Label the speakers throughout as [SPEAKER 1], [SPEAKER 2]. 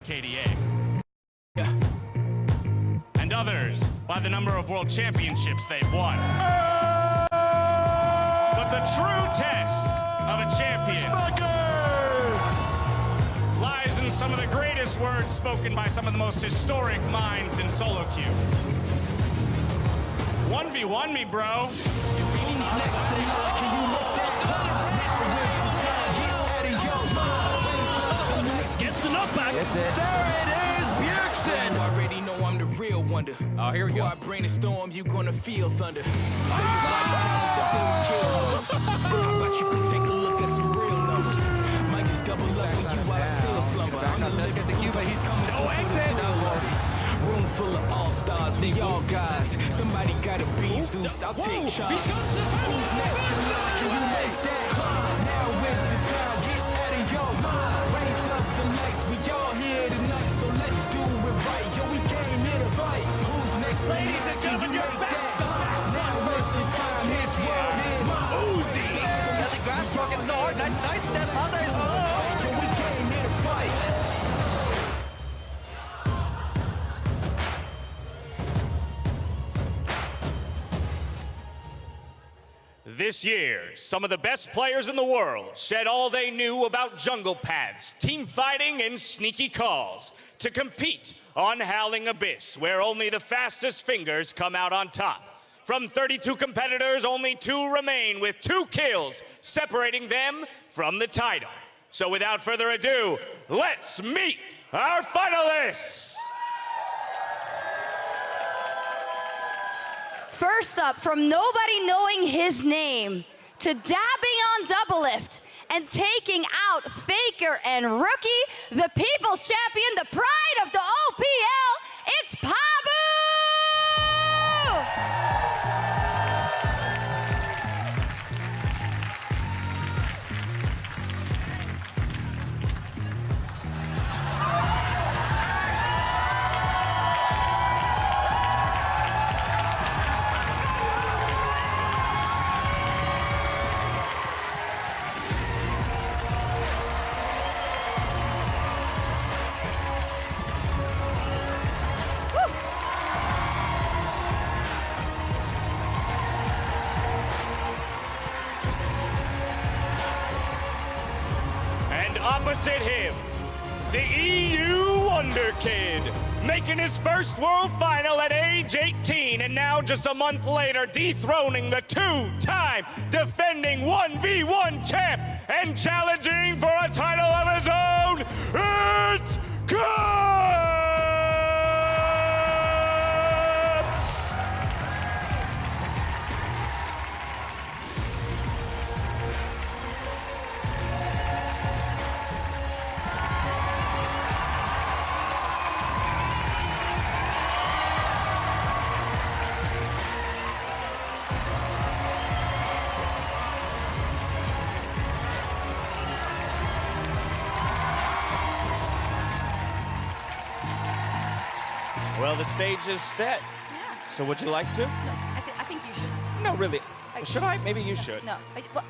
[SPEAKER 1] KDA. And others by the number of world championships they've won. But the true test of a champion lies in some of the greatest words spoken by some of the most historic minds in solo queue. 1v1 me, bro. Gets an up back.
[SPEAKER 2] That's it.
[SPEAKER 3] There it is, Bjergsen.
[SPEAKER 4] You already know I'm the real wonder.
[SPEAKER 2] Oh, here we go.
[SPEAKER 4] Before I bring the storm, you gonna feel thunder. Say your body counts up there with kill numbers. How about you can take a look at some real numbers? Might just double up on you while I still slumber. I'm the
[SPEAKER 2] Look at the Cuba. He's coming.
[SPEAKER 4] no exit. Room full of all-stars, we all guys. Somebody gotta be Zeus, I'll take shots. Who's next in line? Can you make that? Now is the time, get out of your mind. Raise up the lights, we all here tonight, so let's do it right. Yo, we came here to fight. Who's next in line? Can you make that? Now is the time, his word is Uzi.
[SPEAKER 2] Does a grass pocket sword. Nice sidestep. Others.
[SPEAKER 4] Yo, we came here to fight.
[SPEAKER 1] This year, some of the best players in the world shed all they knew about jungle paths, team fighting, and sneaky calls to compete on Howling Abyss, where only the fastest fingers come out on top. From 32 competitors, only 2 remain, with 2 kills separating them from the title. So without further ado, let's meet our finalists!
[SPEAKER 5] First up, from nobody knowing his name to dabbing on double lift and taking out Faker and Rookie, the People's Champion, the pride of the OPL, it's Pabu!
[SPEAKER 1] Opposite him, the EU Wonder Kid, making his first world final at age 18, and now just a month later dethroning the 2-time defending 1v1 champ and challenging for a title of his own, it's Cubs! Well, the stage is set.
[SPEAKER 5] Yeah.
[SPEAKER 1] So would you like to?
[SPEAKER 5] No, I think you should.
[SPEAKER 1] No, really. Should I? Maybe you should.
[SPEAKER 5] No, well,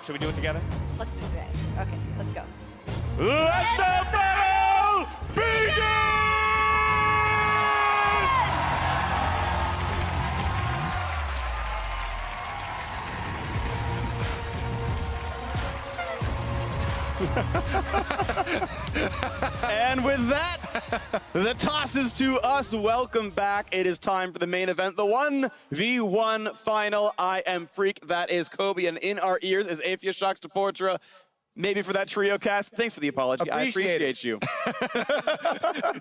[SPEAKER 1] Should we do it together?
[SPEAKER 5] let's do that. Okay, let's go.
[SPEAKER 1] Let the battle begin!
[SPEAKER 6] And with that, the toss is to us. Welcome back. It is time for the main event, the 1v1 final. I am Freak. That is Kobe. And in our ears is Aphia Shocks to Portra. Maybe for that trio cast. Thanks for the apology. I appreciate you.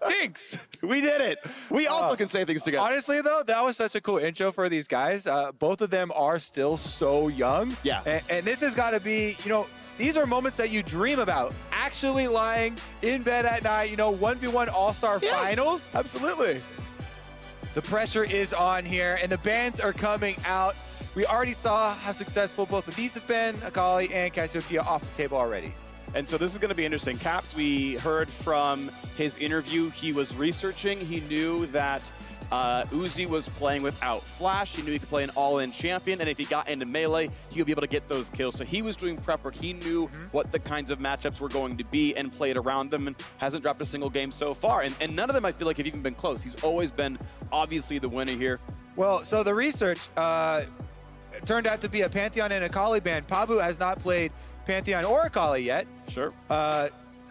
[SPEAKER 7] Thanks.
[SPEAKER 6] We did it. We also can say things together.
[SPEAKER 7] Honestly, though, that was such a cool intro for these guys. Both of them are still so young.
[SPEAKER 6] Yeah.
[SPEAKER 7] And this has got to be, you know, these are moments that you dream about. Actually lying in bed at night, you know, 1v1 All-Star Finals.
[SPEAKER 6] Absolutely.
[SPEAKER 7] The pressure is on here, and the bans are coming out. We already saw how successful both of these have been, Akali and Cassiopeia, off the table already.
[SPEAKER 6] And so this is going to be interesting. Caps, we heard from his interview, he was researching. He knew that Uzi was playing without flash. He knew he could play an all-in champion, and if he got into melee, he would be able to get those kills. So he was doing prep work. He knew what the kinds of matchups were going to be and played around them, and hasn't dropped a single game so far. And none of them, I feel like, have even been close. He's always been obviously the winner here.
[SPEAKER 7] Well, so the research turned out to be a Pantheon and Akali ban. Pabu has not played Pantheon or Akali yet.
[SPEAKER 6] Sure.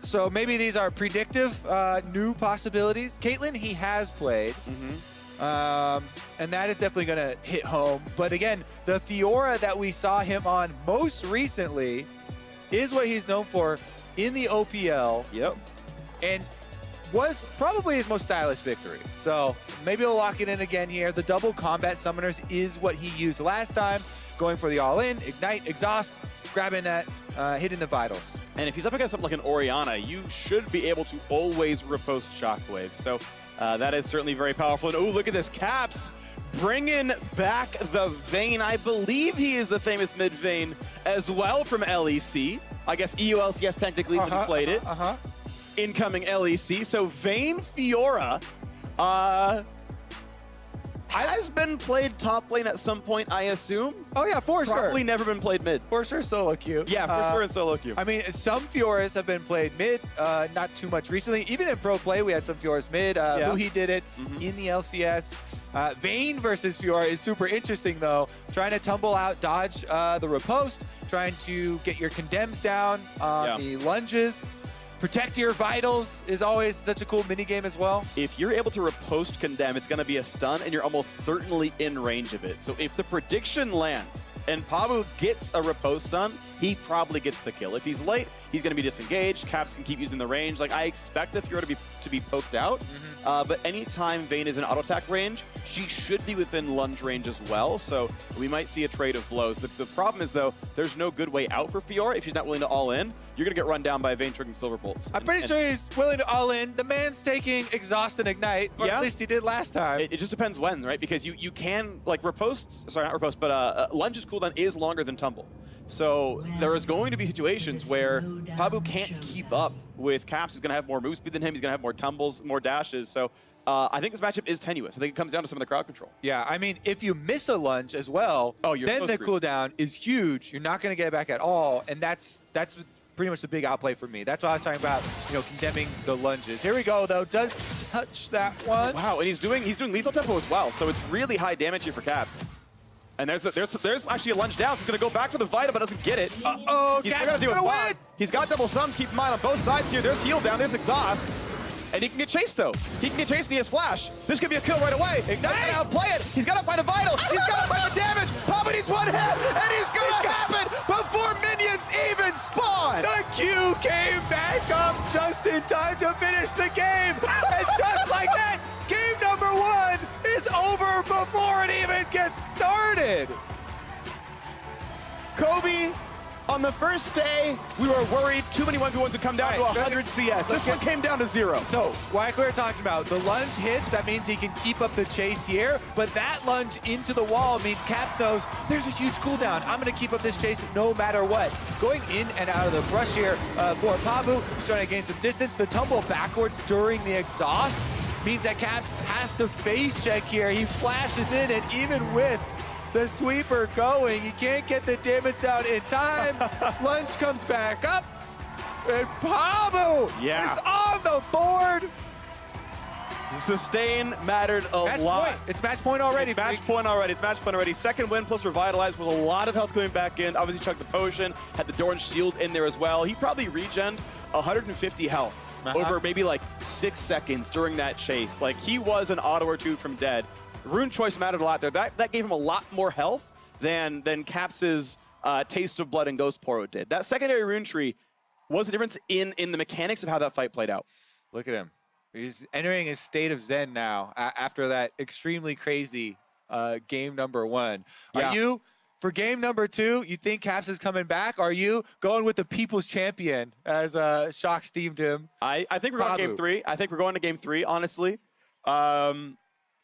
[SPEAKER 7] So maybe these are predictive new possibilities. Caitlyn, he has played. And that is definitely going to hit home. But again, the Fiora that we saw him on most recently is what he's known for in the OPL.
[SPEAKER 6] Yep.
[SPEAKER 7] And was probably his most stylish victory. So maybe he'll lock it in again here. The double combat summoners is what he used last time, going for the all-in, ignite, exhaust, grabbing that, hitting the vitals.
[SPEAKER 6] And if he's up against something like an Orianna, you should be able to always riposte Shockwave. So that is certainly very powerful. And oh, look at this, Caps bringing back the Vayne. I believe he is the famous mid Vayne as well from LEC. I guess EULCS technically even played it. Incoming LEC. So Vayne Fiora has been played top lane at some point, I assume.
[SPEAKER 7] Oh yeah, for sure.
[SPEAKER 6] Probably never been played mid.
[SPEAKER 7] For sure solo queue.
[SPEAKER 6] Yeah, for sure in solo queue.
[SPEAKER 7] I mean, some Fioras have been played mid, not too much recently. Even in pro play, we had some Fioras mid. He did it in the LCS. Vayne versus Fiora is super interesting, though. Trying to tumble out, dodge the riposte, trying to get your condemns down on the lunges. Protect your vitals is always such a cool minigame as well.
[SPEAKER 6] If you're able to riposte condemn, it's going to be a stun, and you're almost certainly in range of it. So if the prediction lands and Pabu gets a riposte stun, he probably gets the kill. If he's late, he's going to be disengaged. Caps can keep using the range. Like, I expect the Fiora to be poked out, but anytime Vayne is in auto attack range, she should be within lunge range as well. So we might see a trade of blows. The problem is, though, there's no good way out for Fiora. If she's not willing to all in, you're going to get run down by Vayne triggering Silver Bolts.
[SPEAKER 7] I'm pretty sure he's willing to all in. The man's taking exhaust and ignite, or at least he did last time.
[SPEAKER 6] It just depends when, right? Because you can, like, riposte, sorry, not riposte, but lunge's cooldown is longer than tumble. So there is going to be situations where Pabu can't keep up with Caps. He's going to have more move speed than him. He's going to have more tumbles, more dashes. So I think this matchup is tenuous. I think it comes down to some of the crowd control.
[SPEAKER 7] Yeah, I mean, if you miss a lunge as well, then the cooldown is huge. You're not going to get it back at all, and that's pretty much the big outplay for me. That's what I was talking about, condemning the lunges. Here we go, though. Does touch that one.
[SPEAKER 6] Wow, and he's doing lethal tempo as well, so it's really high damage here for Caps. And there's actually a lunge down. So he's going to go back for the Vita, but doesn't get it.
[SPEAKER 7] Uh-oh,
[SPEAKER 6] he's going to do it. He's got double sums. Keep in mind on both sides here. There's heal down. There's exhaust. And he can get chased, though. He can get chased, and he has flash. This could be a kill right away. Ignite and outplay it. He's got to find a vital. He's got to find the damage. Pabu needs one hit, and he's going to have it before minions even spawn.
[SPEAKER 7] The Q came back up just in time to finish the game. And just like that, game number 1 is over before it even gets started.
[SPEAKER 6] Kobe, on the first day, we were worried too many 1v1s would come down to 100 CS. This one came down to 0.
[SPEAKER 7] So, like we were talking about, the lunge hits, that means he can keep up the chase here, but that lunge into the wall means Caps knows there's a huge cooldown. I'm going to keep up this chase no matter what. Going in and out of the brush here for Pabu, he's trying to gain some distance. The tumble backwards during the exhaust means that Caps has to face check here. He flashes in, and even with the sweeper going, he can't get the damage out in time. Lunge comes back up, and Pabu is on the board.
[SPEAKER 6] The sustain mattered a lot.
[SPEAKER 7] It's match point already.
[SPEAKER 6] It's match point already. Second win plus Revitalize was a lot of health going back in. Obviously chucked the potion, had the Doran shield in there as well. He probably regened 150 health over maybe like 6 seconds during that chase. Like, he was an auto or two from dead. Rune choice mattered a lot there. That gave him a lot more health than Caps's Taste of Blood and Ghost Poro did. That secondary rune tree was the difference in the mechanics of how that fight played out.
[SPEAKER 7] Look at him. He's entering a state of zen now after that extremely crazy game number 1.
[SPEAKER 6] Yeah.
[SPEAKER 7] Are you, for game number 2, you think Caps is coming back? Are you going with the people's champion, as Shock steamed him?
[SPEAKER 6] I think we're going to game 3. I think we're going to game 3, honestly.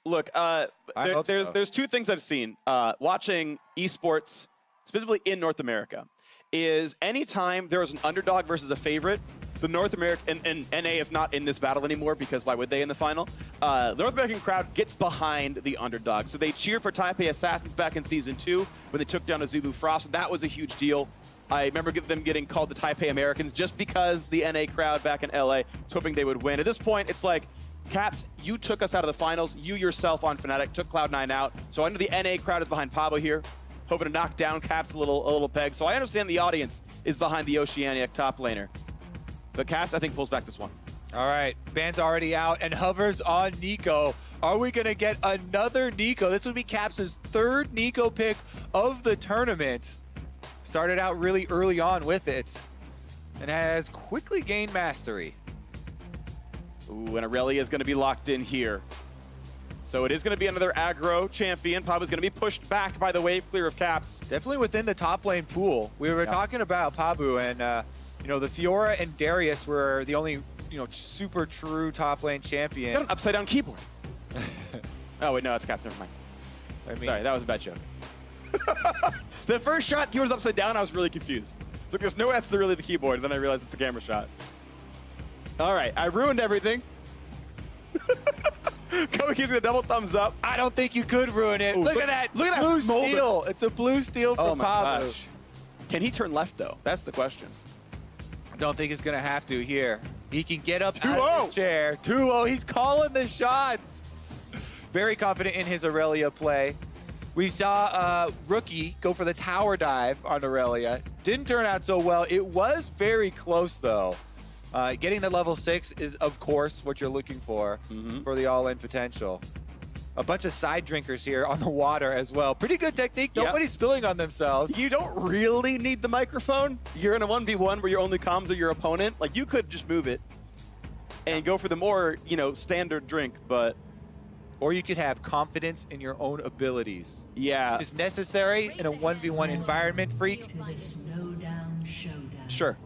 [SPEAKER 6] Look, there's 2 things I've seen watching esports, specifically in North America, is anytime there is an underdog versus a favorite, the North American, and NA is not in this battle anymore because why would they in the final? The North American crowd gets behind the underdog. So they cheered for Taipei Assassins back in Season 2 when they took down Azubu Frost. That was a huge deal. I remember them getting called the Taipei Americans just because the NA crowd back in LA was hoping they would win. At this point, it's like, Caps, you took us out of the finals. You yourself on Fnatic took Cloud9 out. So I know the NA crowd is behind Pabu here, hoping to knock down Caps a little peg. So I understand the audience is behind the Oceanic top laner. But Caps, I think, pulls back this one.
[SPEAKER 7] All right, Ban's already out and hovers on Nico. Are we going to get another Nico? This would be Caps' third Nico pick of the tournament. Started out really early on with it and has quickly gained mastery.
[SPEAKER 6] Ooh, and Aurelia is going to be locked in here. So it is going to be another aggro champion. Pabu's going to be pushed back by the wave clear of Caps.
[SPEAKER 7] Definitely within the top lane pool. We were talking about Pabu, and you know, the Fiora and Darius were the only, you know, super true top lane champion.
[SPEAKER 6] He's got an upside down keyboard. Oh wait, no, it's Caps. Never mind.
[SPEAKER 7] I mean,
[SPEAKER 6] Sorry, that was a bad joke. The first shot, keyboard was upside down. I was really confused. It's like there's no that's really the keyboard, and then I realized it's the camera shot. All right, I ruined everything. Kobe gives me a double thumbs up.
[SPEAKER 7] I don't think you could ruin it.
[SPEAKER 6] Ooh,
[SPEAKER 7] look at that
[SPEAKER 6] blue
[SPEAKER 7] blue
[SPEAKER 6] steel.
[SPEAKER 7] steel. It's a blue steel for
[SPEAKER 6] Oh my
[SPEAKER 7] Pabu.
[SPEAKER 6] gosh. Can he turn left though? That's the question.
[SPEAKER 7] I don't think he's gonna have to here. He can get up out
[SPEAKER 6] 2-0.
[SPEAKER 7] of his chair. 2-0, he's calling the shots. Very confident in his Aurelia play. We saw Rookie go for the tower dive on Aurelia. Didn't turn out so well. It was very close though. Getting the level 6 is, of course, what you're looking for the all-in potential. A bunch of side drinkers here on the water as well. Pretty good technique. Nobody's spilling on themselves.
[SPEAKER 6] You don't really need the microphone. You're in a 1v1 where your only comms are your opponent. Like, you could just move it and go for the more, you know, standard drink, but...
[SPEAKER 7] Or you could have confidence in your own abilities.
[SPEAKER 6] Yeah.
[SPEAKER 7] Which is necessary in a 1v1 environment, Freak.
[SPEAKER 8] To the Snowdown Showdown.
[SPEAKER 6] Sure.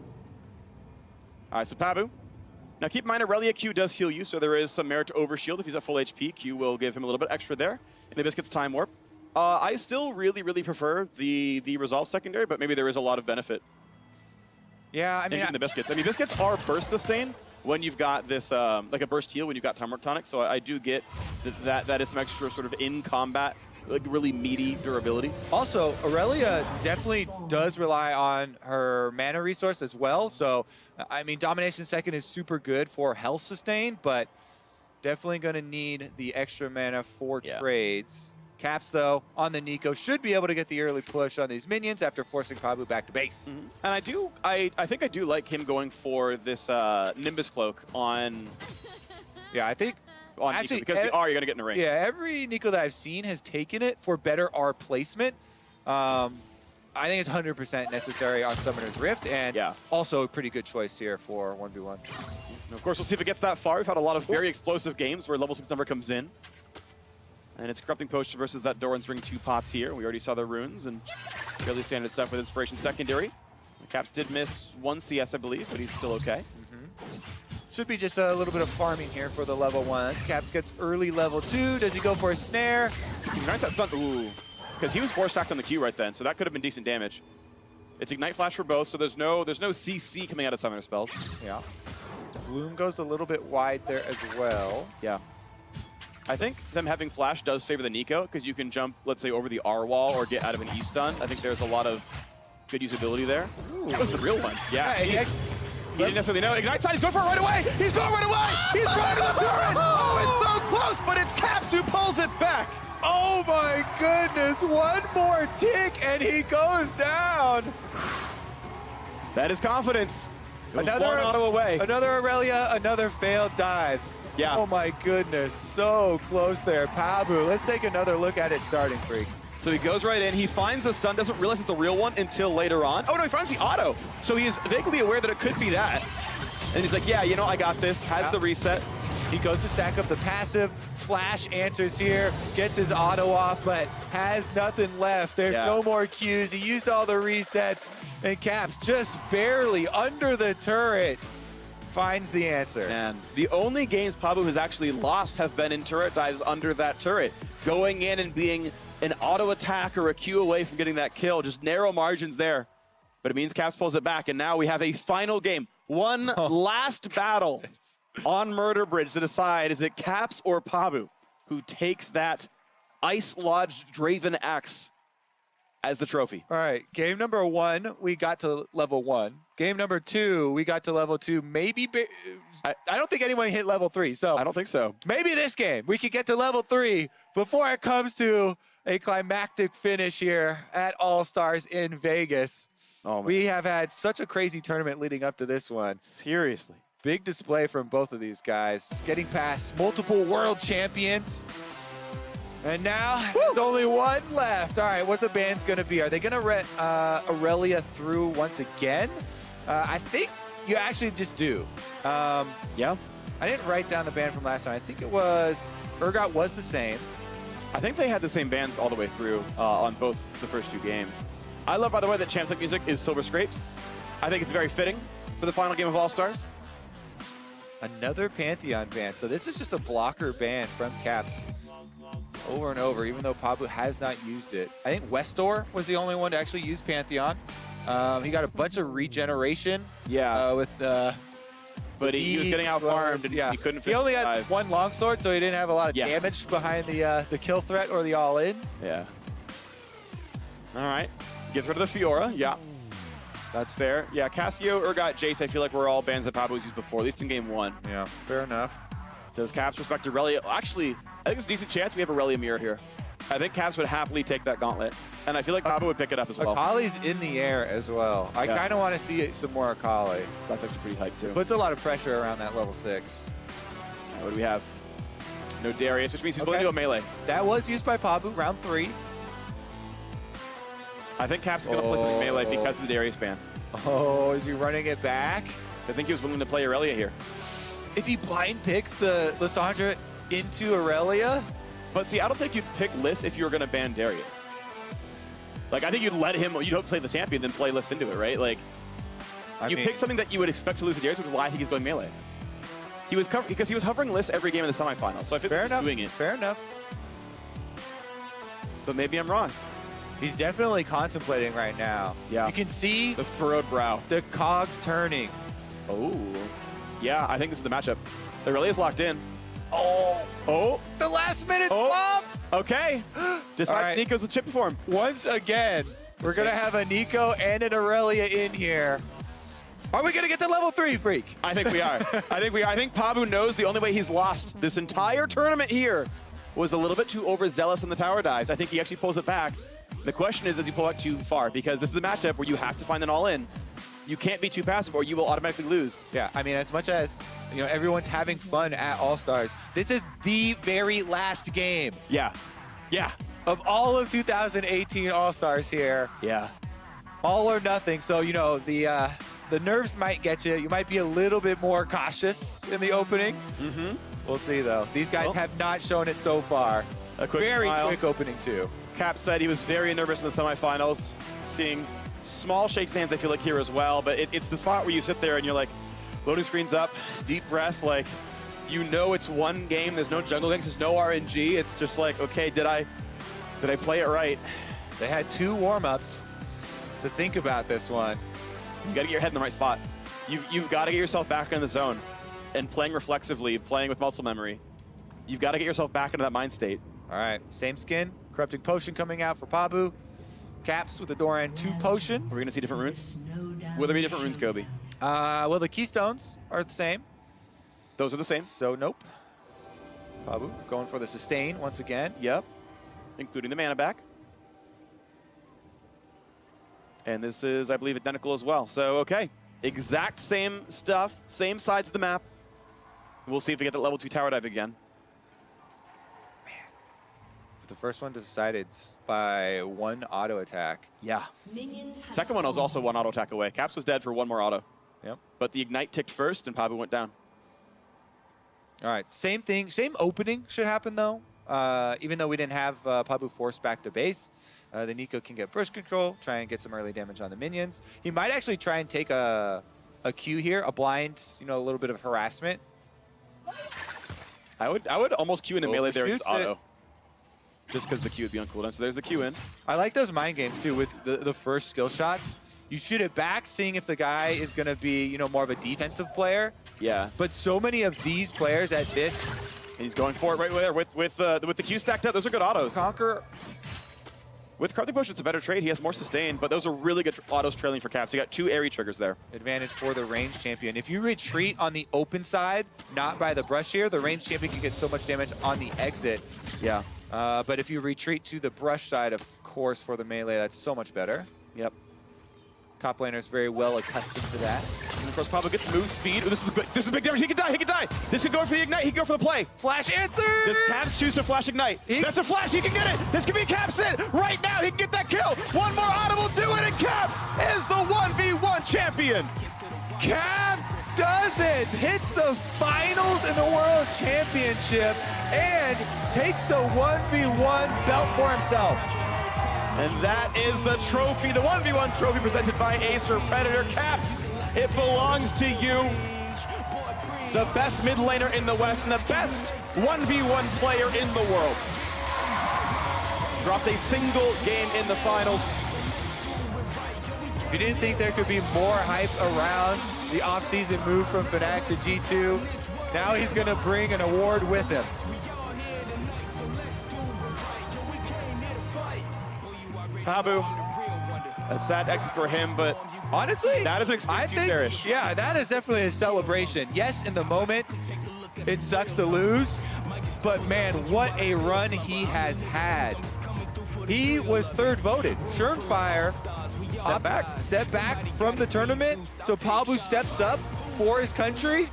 [SPEAKER 6] All right, so Pabu. Now keep in mind, Aurelia Q does heal you, so there is some merit to overshield. If he's at full HP, Q will give him a little bit extra there. And the Biscuit's Time Warp. I still really prefer the Resolve secondary, but maybe there is a lot of benefit
[SPEAKER 7] Yeah, I mean,
[SPEAKER 6] in the Biscuits. I mean, Biscuits are burst sustain when you've got this, like a burst heal when you've got Time Warp Tonic, so I do get that is some extra sort of in combat, like really meaty durability.
[SPEAKER 7] also, Aurelia definitely does rely on her mana resource as well. So, I mean, Domination second is super good for health sustain, but definitely going to need the extra mana for trades. Caps, though, on the Nico, should be able to get the early push on these minions after forcing Pabu back to base.
[SPEAKER 6] And I think I do like him going for this Nimbus Cloak on
[SPEAKER 7] Yeah, I think
[SPEAKER 6] Nico, because the R, you're going to get in the ring.
[SPEAKER 7] Yeah, every Nico that I've seen has taken it for better R placement. I think it's 100% necessary on Summoner's Rift, and also a pretty good choice here for 1v1.
[SPEAKER 6] And of course, we'll see if it gets that far. We've had a lot of very explosive games where level 6 number comes in. And it's Corrupting Potion versus that Doran's Ring 2 pots here. We already saw the runes and fairly standard stuff with Inspiration Secondary. Caps did miss 1 CS, I believe, but he's still okay.
[SPEAKER 7] Should be just a little bit of farming here for the level 1. Caps gets early level 2. Does he go for a snare?
[SPEAKER 6] Ignites that stun. Ooh. Because he was 4-stacked on the Q right then, so that could have been decent damage. It's Ignite Flash for both, so there's no CC coming out of Summoner spells.
[SPEAKER 7] Yeah. Bloom goes a little bit wide there as well.
[SPEAKER 6] Yeah. I think them having Flash does favor the Nico, because you can jump, let's say, over the R wall or get out of an E stun. I think there's a lot of good usability there. Ooh. That was the real one. Yeah, he didn't necessarily know. Ignite side, he's going for it right away! He's going right away! He's running to the turret! Oh, it's so close, but it's Caps who pulls it back!
[SPEAKER 7] Oh my goodness, one more tick and he goes down.
[SPEAKER 6] That is confidence. Another one auto away.
[SPEAKER 7] Another Aurelia, another failed dive.
[SPEAKER 6] Yeah.
[SPEAKER 7] Oh my goodness, so close there. Pabu, let's take another look at it starting, Freak.
[SPEAKER 6] So he goes right in, he finds the stun, doesn't realize it's the real one until later on. Oh no, he finds the auto. So he is vaguely aware that it could be that. And he's like, yeah, you know, I got this, has the reset.
[SPEAKER 7] He goes to stack up the passive. Flash answers here, gets his auto off, but has nothing left. There's no more Qs. He used all the resets, and Caps just barely under the turret finds the answer.
[SPEAKER 6] And the only games Pabu has actually lost have been in turret dives under that turret. Going in and being an auto attack or a Q away from getting that kill. Just narrow margins there. But it means Caps pulls it back, and now we have a final game. One last battle on Murder Bridge to decide, is it Caps or Pabu who takes that Ice Lodge Draven Axe as the trophy?
[SPEAKER 7] All right, game number 1, we got to level 1. Game number 2, we got to level 2. Maybe, I don't think anyone hit level 3, so.
[SPEAKER 6] I don't think so.
[SPEAKER 7] Maybe this game, we could get to level 3 before it comes to a climactic finish here at All-Stars in Vegas.
[SPEAKER 6] Oh, man.
[SPEAKER 7] We have had such a crazy tournament leading up to this one.
[SPEAKER 6] Seriously.
[SPEAKER 7] Big display from both of these guys, getting past multiple world champions. And now there's only one left. All right, what the ban's gonna be? Are they gonna let Aurelia through once again? I think you actually just do.
[SPEAKER 6] Yeah.
[SPEAKER 7] I didn't write down the ban from last time. I think it was, Urgot was the same.
[SPEAKER 6] I think they had the same bands all the way through on both the first 2 games. I love, by the way, that Champs Like music is Silver Scrapes. I think it's very fitting for the final game of All-Stars.
[SPEAKER 7] Another Pantheon ban. So this is just a blocker ban from Caps over and over, even though Pabu has not used it. I think Westor was the only one to actually use Pantheon. He got a bunch of regeneration.
[SPEAKER 6] Yeah.
[SPEAKER 7] With
[SPEAKER 6] but he was getting out-farmed and he couldn't
[SPEAKER 7] He only had
[SPEAKER 6] survive.
[SPEAKER 7] one longsword, so he didn't have a lot of damage behind the kill threat or the all-ins.
[SPEAKER 6] Yeah. All right. Gets rid of the Fiora. Yeah. That's fair. Yeah, Cassio, Urgot, Jace, I feel like we're all bans that Pabu's used before, at least in game 1.
[SPEAKER 7] Yeah, fair enough.
[SPEAKER 6] Does Caps respect Aurelia? Actually, I think it's a decent chance we have Aurelia mirror here. I think Caps would happily take that gauntlet. And I feel like Pabu would pick it up as well.
[SPEAKER 7] Akali's in the air as well. I kind of want to see some more Akali.
[SPEAKER 6] That's actually pretty hype too.
[SPEAKER 7] Puts a lot of pressure around that level 6.
[SPEAKER 6] What do we have? No Darius, which means he's willing to go melee.
[SPEAKER 7] That was used by Pabu, round 3.
[SPEAKER 6] I think Caps is going to play something melee because of the Darius ban.
[SPEAKER 7] Oh, is he running it back?
[SPEAKER 6] I think he was willing to play Aurelia here.
[SPEAKER 7] If he blind picks the Lissandra into Aurelia?
[SPEAKER 6] But see, I don't think you'd pick Liss if you were going to ban Darius. Like, I think you'd let him, you'd play the champion, then play Liss into it, right? Like, you pick something that you would expect to lose to Darius, which is why I think he's going melee. He was because he was hovering Liss every game in the semifinals, so I feel like he's doing it.
[SPEAKER 7] Fair enough.
[SPEAKER 6] But maybe I'm wrong.
[SPEAKER 7] He's definitely contemplating right now.
[SPEAKER 6] Yeah.
[SPEAKER 7] You can see
[SPEAKER 6] the furrowed brow.
[SPEAKER 7] The cogs turning.
[SPEAKER 6] Oh. Yeah, I think this is the matchup. Aurelia's locked in.
[SPEAKER 7] Oh, the last minute flop.
[SPEAKER 6] Okay. Just like Nico's the chip for him.
[SPEAKER 7] Once again, we're going to have a Nico and an Aurelia in here. Are we going to get to level 3, Freak?
[SPEAKER 6] I think we are. I think Pabu knows the only way he's lost this entire tournament here was a little bit too overzealous in the tower dives. I think he actually pulls it back. The question is, does he pull it too far? Because this is a matchup where you have to find an all-in. You can't be too passive or you will automatically lose.
[SPEAKER 7] Yeah, I mean, as much as everyone's having fun at All-Stars, this is the very last game.
[SPEAKER 6] Yeah. Yeah.
[SPEAKER 7] Of all of 2018 All-Stars here.
[SPEAKER 6] Yeah.
[SPEAKER 7] All or nothing. So, the nerves might get you. You might be a little bit more cautious in the opening.
[SPEAKER 6] Mm-hmm.
[SPEAKER 7] We'll see, though. These guys have not shown it so far.
[SPEAKER 6] A quick
[SPEAKER 7] very
[SPEAKER 6] smile.
[SPEAKER 7] quick opening, too.
[SPEAKER 6] Cap said he was very nervous in the semifinals. Seeing small shakes hands, I feel like, here as well. But it's the spot where you sit there and you're like, loading screen's up, deep breath, like, it's one game. There's no jungle ganks, there's no RNG. It's just like, okay, did I play it right?
[SPEAKER 7] They had 2 warm-ups to think about this one.
[SPEAKER 6] You got to get your head in the right spot. You've got to get yourself back in the zone and playing reflexively, playing with muscle memory. You've got to get yourself back into that mind state.
[SPEAKER 7] All right, same skin. Corrupting Potion coming out for Pabu. Caps with the Doran 2 potions.
[SPEAKER 6] We're going to see different runes? Will there be different runes, Kobe?
[SPEAKER 7] Well, the Keystones are the same.
[SPEAKER 6] Those are the same.
[SPEAKER 7] So, nope. Pabu going for the sustain once again.
[SPEAKER 6] Yep. Including the mana back. And this is, I believe, identical as well. So, okay. Exact same stuff, same sides of the map. We'll see if we get that level 2 tower dive again.
[SPEAKER 7] The first one decided by 1 auto attack.
[SPEAKER 6] Yeah. Second one was also 1 auto attack away. Caps was dead for 1 more auto.
[SPEAKER 7] Yep.
[SPEAKER 6] But the Ignite ticked first and Pabu went down.
[SPEAKER 7] All right, same thing. Same opening should happen, though. Even though we didn't have Pabu forced back to base, the Nico can get burst control, try and get some early damage on the minions. He might actually try and take a Q here, a blind, a little bit of harassment.
[SPEAKER 6] I would almost Q in a melee there, just auto.
[SPEAKER 7] It.
[SPEAKER 6] Just because the Q would be on cooldown. So there's the Q in.
[SPEAKER 7] I like those mind games, too, with the first skill shots. You shoot it back, seeing if the guy is going to be, you know, more of a defensive player.
[SPEAKER 6] Yeah.
[SPEAKER 7] But so many of these players at this
[SPEAKER 6] He's going for it right there with the Q stacked up. Those are good autos.
[SPEAKER 7] Conquer.
[SPEAKER 6] With Karthik Bush, it's a better trade. He has more sustain, but those are really good autos trailing for Caps. He got 2 airy triggers there.
[SPEAKER 7] Advantage for the range champion. If you retreat on the open side, not by the brush here, the range champion can get so much damage on the exit.
[SPEAKER 6] Yeah.
[SPEAKER 7] But if you retreat to the brush side, of course, for the melee, that's so much better.
[SPEAKER 6] Yep.
[SPEAKER 7] Top laner is very well accustomed to that.
[SPEAKER 6] And of course, Pabu gets move speed. Oh, this is a big damage. He could die. He could die. This could go for the ignite. He could go for the play.
[SPEAKER 7] Flash answer!
[SPEAKER 6] Does Caps choose to flash ignite? That's a flash. He can get it. This could be Caps in right now. He can get that kill. One more auto will do it, and Caps is the 1v1 champion.
[SPEAKER 7] Caps does it! Hits the finals in the World Championship and takes the 1v1 belt for himself.
[SPEAKER 6] And that is the trophy, the 1v1 trophy presented by Acer Predator. Caps, it belongs to you. The best mid laner in the West and the best 1v1 player in the world. Dropped a single game in the finals.
[SPEAKER 7] If you didn't think there could be more hype around the off-season move from Fnatic to G2, now he's going to bring an award with him.
[SPEAKER 6] Pabu, a sad exit for him, but
[SPEAKER 7] honestly,
[SPEAKER 6] that is an experience you cherish.
[SPEAKER 7] Yeah, that is definitely a celebration. Yes, in the moment, it sucks to lose, but man, what a run he has had. He was 3rd voted. Surenfire step back from the tournament, so Pabu steps up for his country.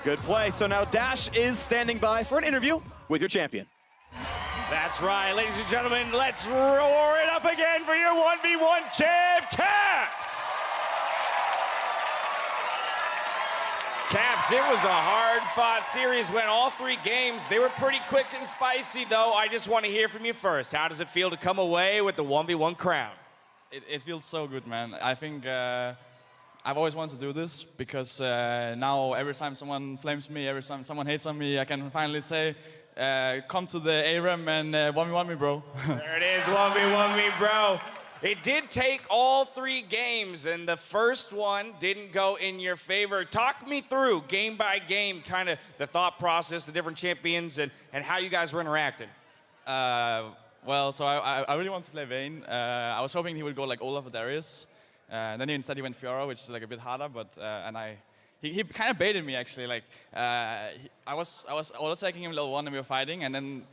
[SPEAKER 6] Good play. So now Dash is standing by for an interview with your champion.
[SPEAKER 1] That's right, ladies and gentlemen, let's roar it up again for your 1v1 champ, Caps! Caps, it was a hard-fought series, went all 3 games. They were pretty quick and spicy, though. I just want to hear from you first. How does it feel to come away with the 1v1 crown?
[SPEAKER 9] It feels so good, man. I think I've always wanted to do this because now every time someone flames me, every time someone hates on me, I can finally say, come to the ARAM and 1v1 me, bro.
[SPEAKER 1] There it is, 1v1 me, bro. It did take all 3 games, and the first one didn't go in your favor. Talk me through, game by game, kind of the thought process, the different champions, and how you guys were interacting.
[SPEAKER 9] Well, so I really want to play Vayne. I was hoping he would go like Olaf or Darius. Then instead he went Fiora, which is like a bit harder, but he kind of baited me actually. Like I was auto-attacking him level 1 and we were fighting, and then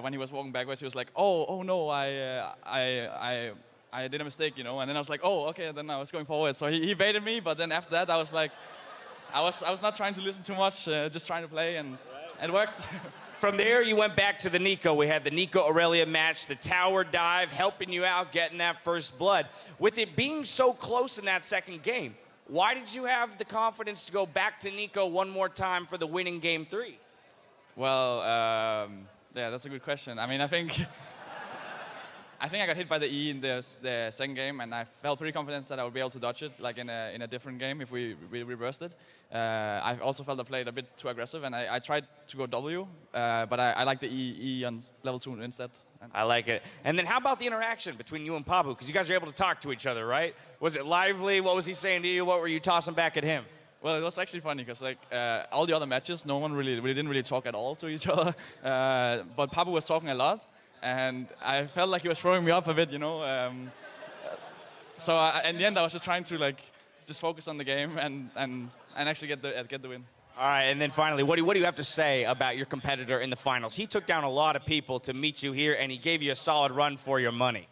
[SPEAKER 9] when he was walking backwards, he was like, oh no, I did a mistake, you know. And then I was like, oh okay. And then I was going forward, so he baited me. But then after that, I was like, I was not trying to listen too much, just trying to play, and it worked.
[SPEAKER 1] From there, you went back to the Nico. We had the Nico-Aurelia match, the tower dive, helping you out, getting that first blood. With it being so close in that second game, why did you have the confidence to go back to Nico one more time for the winning game 3?
[SPEAKER 9] Well, yeah, that's a good question. I mean, I think I got hit by the E in the second game, and I felt pretty confident that I would be able to dodge it, like in a different game if we reversed it. I also felt I played a bit too aggressive, and I tried to go W, but I like the E on level 2 instead.
[SPEAKER 1] I like it. And then how about the interaction between you and Pabu? Because you guys are able to talk to each other, right? Was it lively? What was he saying to you? What were you tossing back at him?
[SPEAKER 9] Well, it was actually funny because like all the other matches, no one we didn't really talk at all to each other. But Pabu was talking a lot, and I felt like he was throwing me up a bit, you know. So in the end, I was just trying to like just focus on the game and actually get the win.
[SPEAKER 1] All right, and then finally, what do you have to say about your competitor in the finals? He took down a lot of people to meet you here, and he gave you a solid run for your money.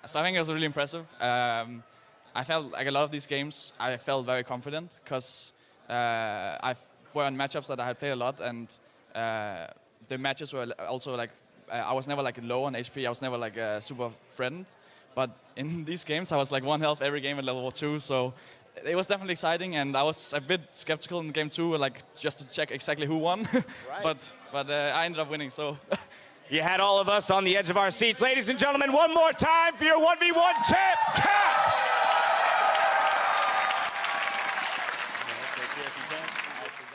[SPEAKER 9] So I think it was really impressive. I felt like a lot of these games, I felt very confident because I were on matchups that I had played a lot, and the matches were also like, I was never like low on HP, I was never like a super friend. But in these games, I was like 1 health every game at level 2, so it was definitely exciting, and I was a bit skeptical in game 2, like just to check exactly who won.
[SPEAKER 1] Right.
[SPEAKER 9] but I ended up winning, so.
[SPEAKER 1] You had all of us on the edge of our seats. Ladies and gentlemen, one more time for your 1v1 champ, Caps!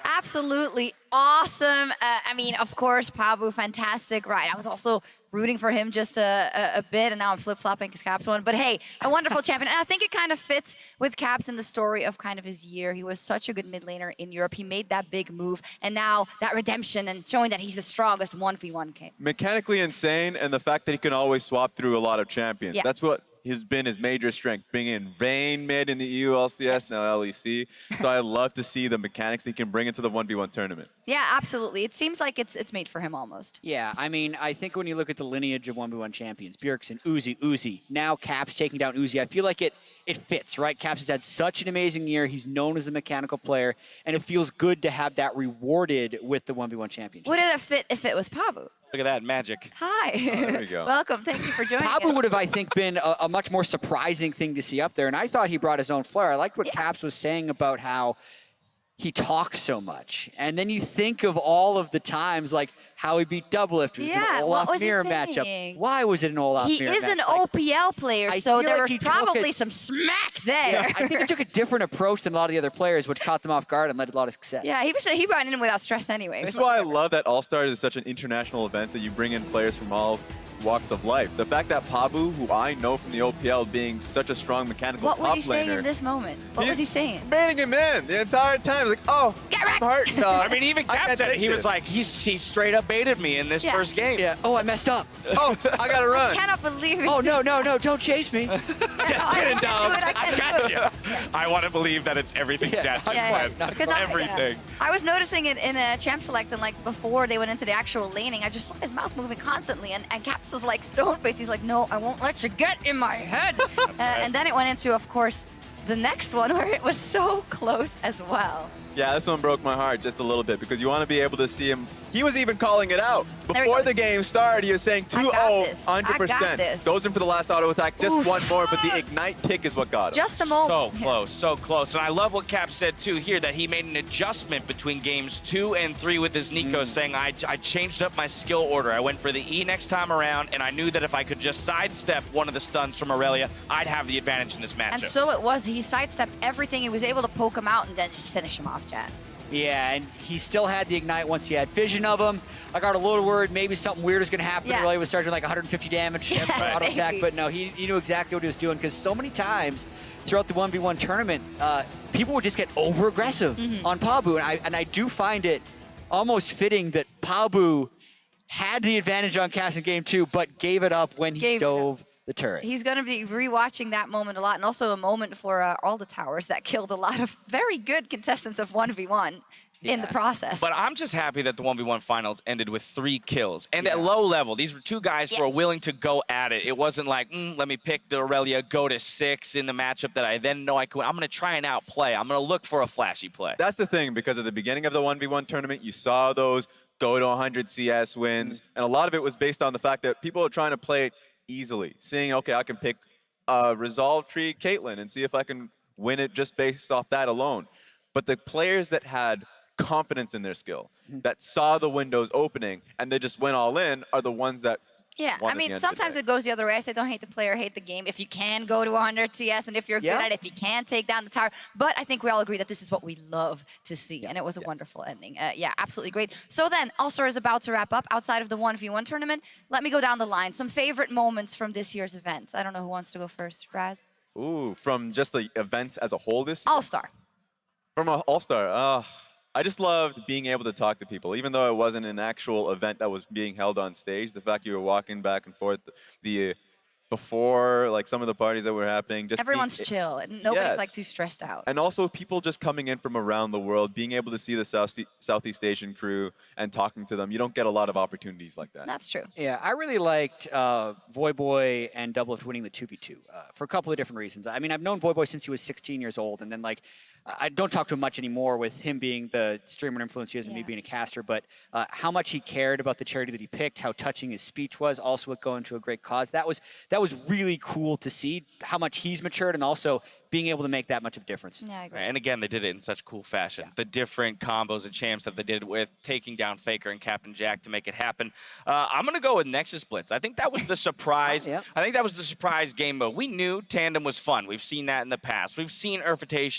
[SPEAKER 5] Absolutely awesome. I mean, of course, Pabu, fantastic, right? I was also rooting for him just a bit, and now I'm flip-flopping because Caps won. But hey, a wonderful champion. And I think it kind of fits with Caps in the story of kind of his year. He was such a good mid laner in Europe. He made that big move, and now that redemption and showing that he's the strongest 1v1 king.
[SPEAKER 10] Mechanically insane, and the fact that he can always swap through a lot of champions.
[SPEAKER 5] Yeah.
[SPEAKER 10] That's what has been his major strength, bringing in Vayne mid in the EU LCS, now LEC. So I love to see the mechanics he can bring into the 1v1 tournament.
[SPEAKER 5] Yeah, absolutely. It seems like it's made for him almost.
[SPEAKER 11] Yeah, I mean, I think when you look at the lineage of 1v1 champions, Bjergsen, Uzi, now Caps taking down Uzi, I feel like it fits, right? Caps has had such an amazing year. He's known as the mechanical player, and it feels good to have that rewarded with the 1v1 championship.
[SPEAKER 5] Would it have fit if it was Pabu?
[SPEAKER 1] Look at that magic.
[SPEAKER 5] Hi.
[SPEAKER 10] there you go.
[SPEAKER 5] Welcome. Thank you for joining us.
[SPEAKER 11] Pabu would have, I think, been a much more surprising thing to see up there, and I thought he brought his own flair. I liked what Caps was saying about how he talks so much. And then you think of all of the times, like how he beat Doublelift. It was an Olaf Mirror matchup. Why was it an Olaf Mirror matchup?
[SPEAKER 5] He is an OPL player, so there was probably some smack there.
[SPEAKER 11] Yeah, I think he took a different approach than a lot of the other players, which caught them off guard and led to a lot of success.
[SPEAKER 5] Yeah, he ran in without stress anyway.
[SPEAKER 10] This is why I love that All-Stars is such an international event, that you bring in players from all walks of life. The fact that Pabu, who I know from the OPL being such a strong mechanical top laner.
[SPEAKER 5] What was he saying in this moment? What was he saying?
[SPEAKER 10] Baiting him in the entire time. He's like, oh,
[SPEAKER 5] get wrecked.
[SPEAKER 10] Heart,
[SPEAKER 1] I mean, even Cap said it. He was like, he straight up baited me in this first game.
[SPEAKER 11] Yeah. Oh, I messed up.
[SPEAKER 10] Oh, I gotta run.
[SPEAKER 5] I cannot believe it.
[SPEAKER 11] Oh, no, don't chase me.
[SPEAKER 1] Just kidding, dog. I got you. I want to believe that it's everything Chat just said. Everything.
[SPEAKER 5] I was noticing it in a champ select, and like before they went into the actual laning, I just saw his mouth moving constantly, and Caps was like stone-faced. He's like, no, I won't let you get in my head. And then it went into, of course, the next one where it was so close as well.
[SPEAKER 10] Yeah, this one broke my heart just a little bit because you want to be able to see him. He was even calling it out. Before the game started, he was saying 2-0, 100%. Goes in for the last auto attack, just one more, but the ignite tick is what got him.
[SPEAKER 5] Just a moment.
[SPEAKER 1] So close, so close. And I love what Cap said, too, here, that he made an adjustment between games 2 and 3 with his Nico, saying, I changed up my skill order. I went for the E next time around, and I knew that if I could just sidestep one of the stuns from Aurelia, I'd have the advantage in this matchup.
[SPEAKER 5] And so it was. He sidestepped everything. He was able to poke him out and then just finish him off, Chad.
[SPEAKER 11] Yeah, and he still had the ignite once he had vision of him. I got a little worried maybe something weird was going to happen. Really was starting like 150 damage auto attack, but no, he knew exactly what he was doing because so many times throughout the 1v1 tournament, people would just get over-aggressive on Pabu, and I do find it almost fitting that Pabu had the advantage on Cass in game 2, but gave it up when he dove the turret.
[SPEAKER 5] He's going to be rewatching that moment a lot, and also a moment for all the towers that killed a lot of very good contestants of 1v1 in the process.
[SPEAKER 1] But I'm just happy that the 1v1 finals ended with 3 kills. And at low level, these were 2 guys who were willing to go at it. It wasn't like, let me pick the Aurelia, go to 6 in the matchup that I then know I can win. I'm going to try and outplay. I'm going to look for a flashy play.
[SPEAKER 10] That's the thing, because at the beginning of the 1v1 tournament, you saw those go to 100 CS wins, and a lot of it was based on the fact that people are trying to play it easily, seeing, okay, I can pick Resolve Tree Caitlyn and see if I can win it just based off that alone. But the players that had confidence in their skill, that saw the windows opening, and they just went all in, are the ones that
[SPEAKER 5] I mean, sometimes it goes the other way. I say don't hate the player, hate the game. If you can go to 100 CS, and if you're good at it, if you can take down the tower. But I think we all agree that this is what we love to see, and it was a wonderful ending. Yeah, absolutely great. So then, All-Star is about to wrap up. Outside of the 1v1 tournament, let me go down the line. Some favorite moments from this year's event. I don't know who wants to go first. Raz?
[SPEAKER 10] Ooh, from just the events as a whole this year?
[SPEAKER 5] All-Star.
[SPEAKER 10] From an All-Star, I just loved being able to talk to people, even though it wasn't an actual event that was being held on stage. The fact you were walking back and forth, before like some of the parties that were happening, just
[SPEAKER 5] everyone's chill, and nobody's like too stressed out.
[SPEAKER 10] And also people just coming in from around the world, being able to see the Southeast Asian crew and talking to them. You don't get a lot of opportunities like that.
[SPEAKER 5] That's true.
[SPEAKER 11] Yeah, I really liked Voyboy and Doublelift winning the 2v2 for a couple of different reasons. I mean, I've known Voyboy since he was 16 years old, and then like I don't talk to him much anymore with him being the streamer and influencer he is and me being a caster, but how much he cared about the charity that he picked, how touching his speech was, also it going to a great cause. That was really cool to see how much he's matured, and also being able to make that much of a difference.
[SPEAKER 5] Yeah, I agree.
[SPEAKER 1] And again, they did it in such cool fashion. The different combos and champs that they did with taking down Faker and Captain Jack to make it happen. I'm going to go with Nexus Blitz. I think that was the surprise.
[SPEAKER 11] Yep.
[SPEAKER 1] I think that was the surprise game mode. We knew Tandem was fun. We've seen that in the past. We've seen Earth be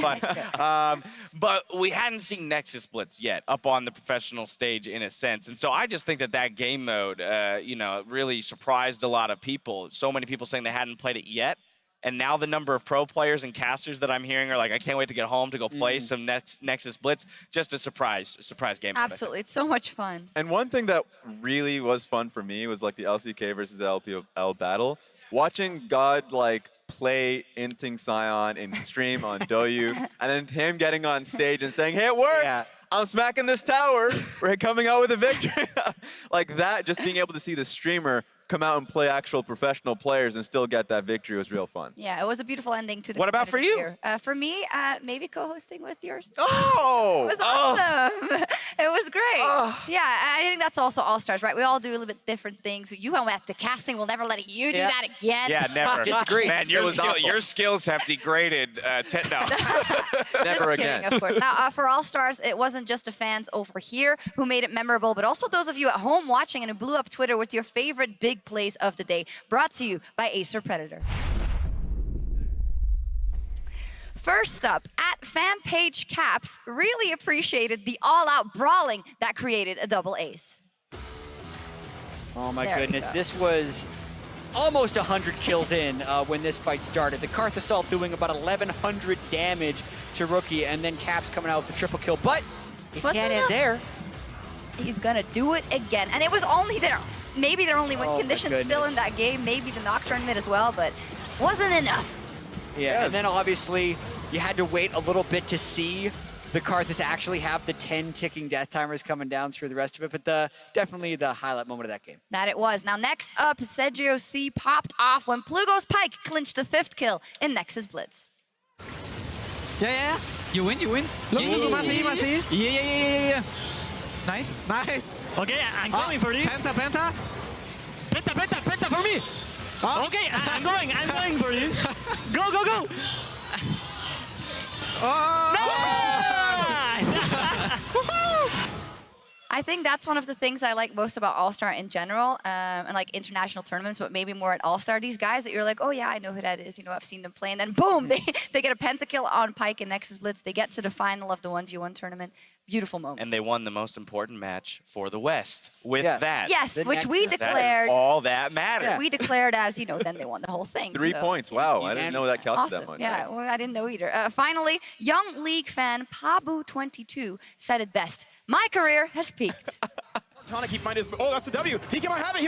[SPEAKER 1] fun. But we hadn't seen Nexus Blitz yet up on the professional stage in a sense. And so I just think that game mode, really surprised a lot of people. So many people saying they hadn't played it yet. And now the number of pro players and casters that I'm hearing are like, I can't wait to get home to go play some Nexus Blitz. Just a surprise game.
[SPEAKER 5] Absolutely. It's so much fun.
[SPEAKER 10] And one thing that really was fun for me was like the LCK versus LPL battle. Watching God like play Inting Sion in stream on Douyu, and then him getting on stage and saying, hey, it works!
[SPEAKER 11] Yeah.
[SPEAKER 10] I'm smacking this tower. We're coming out with a victory. Like that, just being able to see the streamer come out and play actual professional players and still get that victory was real fun.
[SPEAKER 5] Yeah, it was a beautiful ending to the
[SPEAKER 1] What about for you?
[SPEAKER 5] year. For me, maybe co-hosting with yours.
[SPEAKER 10] Oh!
[SPEAKER 5] It was awesome. It was great. Yeah, I think that's also All-Stars, right? We all do a little bit different things. You went at the casting. We'll never let you do that again.
[SPEAKER 1] Yeah, never.
[SPEAKER 11] Disagree.
[SPEAKER 1] Man, your skills have degraded. No.
[SPEAKER 10] Never
[SPEAKER 5] Just
[SPEAKER 10] again.
[SPEAKER 5] kidding, of course. Now, for All-Stars, it wasn't just the fans over here who made it memorable, but also those of you at home watching and who blew up Twitter with your favorite big plays of the day. Brought to you by Acer Predator. First up, at FanPage Caps, really appreciated the all-out brawling that created a double ace.
[SPEAKER 11] Oh my
[SPEAKER 5] There we
[SPEAKER 11] goodness,
[SPEAKER 5] go.
[SPEAKER 11] this was almost 100 kills in when this fight started. The Karth Assault doing about 1,100 damage to Rookie, and then Caps coming out with a triple kill, but it
[SPEAKER 5] Wasn't
[SPEAKER 11] can't end
[SPEAKER 5] enough.
[SPEAKER 11] there.
[SPEAKER 5] He's gonna do it again. And it was only their, maybe their only win
[SPEAKER 11] Oh my
[SPEAKER 5] conditions still in
[SPEAKER 11] goodness.
[SPEAKER 5] that game, maybe the Nocturne mid as well, but wasn't enough.
[SPEAKER 11] Yeah, and then obviously you had to wait a little bit to see the Karthus actually have the 10 ticking death timers coming down through the rest of it, but definitely the highlight moment of that game.
[SPEAKER 5] That it was. Now next up, Sergio C popped off when Plugo's Pike clinched the 5th kill in Nexus Blitz.
[SPEAKER 2] Yeah. You win. Look, Masi. Yeah. Nice. Okay, I'm coming for this. Penta for me. Okay, I'm going for this. Go.
[SPEAKER 5] I think that's one of the things I like most about All-Star in general, and like international tournaments, but maybe more at All-Star. These guys that you're like, oh yeah, I know who that is. I've seen them play, and then boom, they get a pentakill on Pike and Nexus Blitz. They get to the final of the 1v1 tournament. Beautiful moment.
[SPEAKER 1] And they won the most important match for the West with that.
[SPEAKER 5] Yes,
[SPEAKER 11] The
[SPEAKER 5] which we
[SPEAKER 11] Nexus,
[SPEAKER 1] That
[SPEAKER 5] declared.
[SPEAKER 1] is all that mattered.
[SPEAKER 5] We declared as, then they won the whole thing.
[SPEAKER 10] 3
[SPEAKER 5] so.
[SPEAKER 10] points. Wow, I didn't know that counted
[SPEAKER 5] Awesome.
[SPEAKER 10] that much.
[SPEAKER 5] Yeah, well, I didn't know either. Finally, young league fan Pabu22 said it best. My career has peaked.
[SPEAKER 6] Tana keep mind his. Oh, that's the W. He might have it.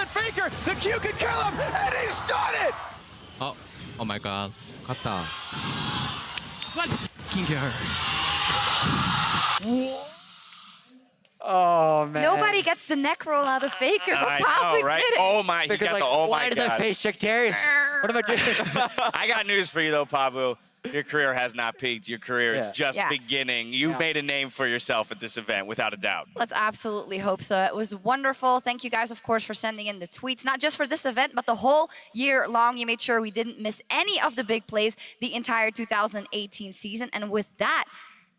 [SPEAKER 6] Faker. The Q could kill him, and he's done it.
[SPEAKER 3] Oh my god. 갔다.
[SPEAKER 11] Oh, man.
[SPEAKER 5] Nobody gets the neck roll out of Faker, but
[SPEAKER 1] I
[SPEAKER 5] Pabu
[SPEAKER 1] know, right?
[SPEAKER 5] did it.
[SPEAKER 1] Oh my, he
[SPEAKER 11] Faker's
[SPEAKER 1] got
[SPEAKER 11] like,
[SPEAKER 1] the oh
[SPEAKER 11] why
[SPEAKER 1] my
[SPEAKER 11] did I
[SPEAKER 1] god.
[SPEAKER 11] face Sectarius? What am I doing?
[SPEAKER 1] I got news for you though, Pabu. Your career has not peaked. Your career is just beginning. You made a name for yourself at this event, without a doubt.
[SPEAKER 5] Let's absolutely hope so. It was wonderful. Thank you guys, of course, for sending in the tweets, not just for this event, but the whole year long. You made sure we didn't miss any of the big plays the entire 2018 season. And with that,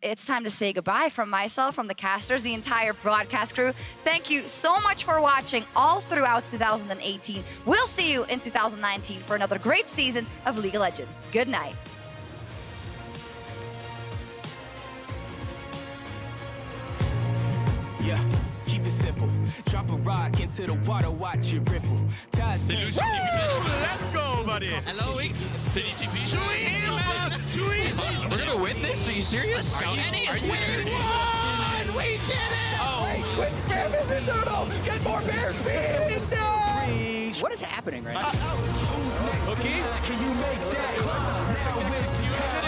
[SPEAKER 5] it's time to say goodbye from myself, from the casters, the entire broadcast crew. Thank you so much for watching all throughout 2018. We'll see you in 2019 for another great season of League of Legends. Good night.
[SPEAKER 4] Yeah, keep it simple. Drop a rock into the water, watch it ripple. Let's
[SPEAKER 3] go, buddy. Hello, we're gonna win this? Are you serious?
[SPEAKER 4] We won! We did it!
[SPEAKER 3] Oh.
[SPEAKER 4] Quit spamming the doodle! Get more bear speed! No!
[SPEAKER 11] What is happening right now?
[SPEAKER 4] Who's next? Okay. Can you make that? Now is the time.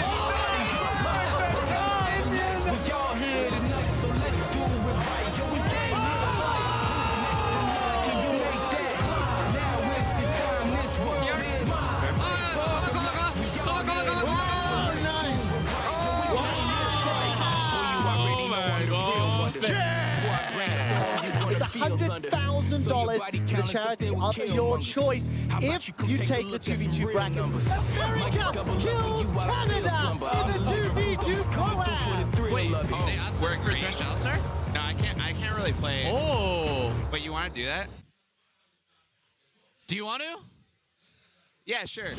[SPEAKER 4] We all here tonight, so let's do it right. Yo, we came here to fight. Who's next tonight? Can you make that? Now is the time. This world is mine. It's a
[SPEAKER 12] $100,000 to the charity of your choice if you take the 2v2 bracket. America kills Canada in the 2v2 collab.
[SPEAKER 3] Wait, they asked us for Thresh Alistar?
[SPEAKER 13] No, I can't really play.
[SPEAKER 3] Oh.
[SPEAKER 13] Wait, you want to do that?
[SPEAKER 3] Do you want to?
[SPEAKER 13] Yeah, sure.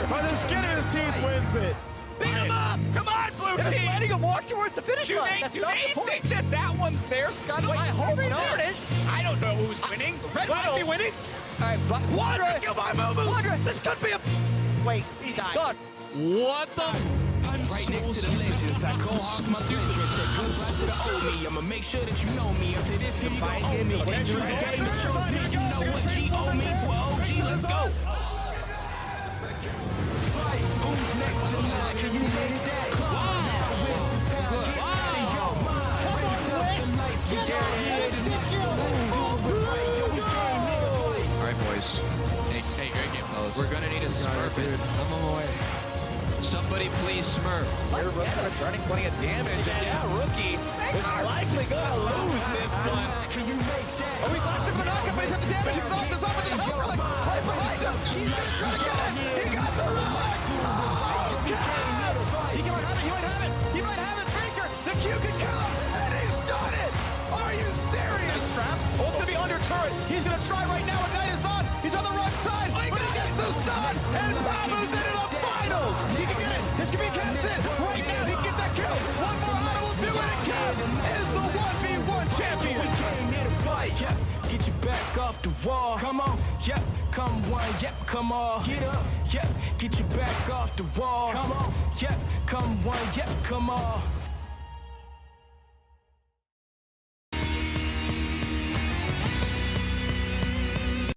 [SPEAKER 6] By the skin of his teeth wins it.
[SPEAKER 1] Beat him up! Come on, blue team!
[SPEAKER 11] Letting him walk towards the finish line.
[SPEAKER 1] Do they think that one's their Scuttle?
[SPEAKER 11] I hope not.
[SPEAKER 1] I don't know who's winning.
[SPEAKER 6] Red might be winning.
[SPEAKER 11] All right,
[SPEAKER 6] Quadra, kill my Pabu.
[SPEAKER 11] this could be a...
[SPEAKER 12] Wait, he died.
[SPEAKER 11] Done.
[SPEAKER 3] What the? I'm
[SPEAKER 4] Right
[SPEAKER 3] so
[SPEAKER 4] next to the legends, I go off my pleasure. Say goodbye to the old me. I'ma make sure that you know me. After this, here you gon' owe me. Dangerous game that chose me. You know what G.O. means. Well, OG, let's go. Fight. Who's next to line? Can you make that? Now where's the time? Get out of your mind. Raise up the lights. We down here tonight, so let's do it right. Yo, we came here to fight.
[SPEAKER 3] All right, boys. Hey, great game, fellas. We're gonna need a smurf it.
[SPEAKER 12] I'm on my way.
[SPEAKER 3] Somebody please smurf.
[SPEAKER 11] You're returning plenty of damage. And yeah, rookie is likely gonna lose this one.
[SPEAKER 4] Can you make that?
[SPEAKER 6] Oh, he flashed him for the knockup, but he's at the damage exhaust is up with the help relic right behind him. He's gonna try to get it. He got the relic. Oh, God. He might have it. He might have it. He might have it. Faker, the Q can kill him, and he's done it. Are you serious? Trap. Ult's gonna be under turret. He's gonna try right now. Ignite is on. He's on the wrong side, but he gets the stun, and Pabu's into the finals. He can get it. This could be Caps in. Right now, he can get that kill. One more auto will do it, and Caps is the 1v1 champion.
[SPEAKER 4] We came here to fight. Yep. Get your back off the wall. Come on. Yep. Come one. Yep. Come on. Get up. Yep. Get your back off the wall. Come on. Yep. Come one. Yep. Come on.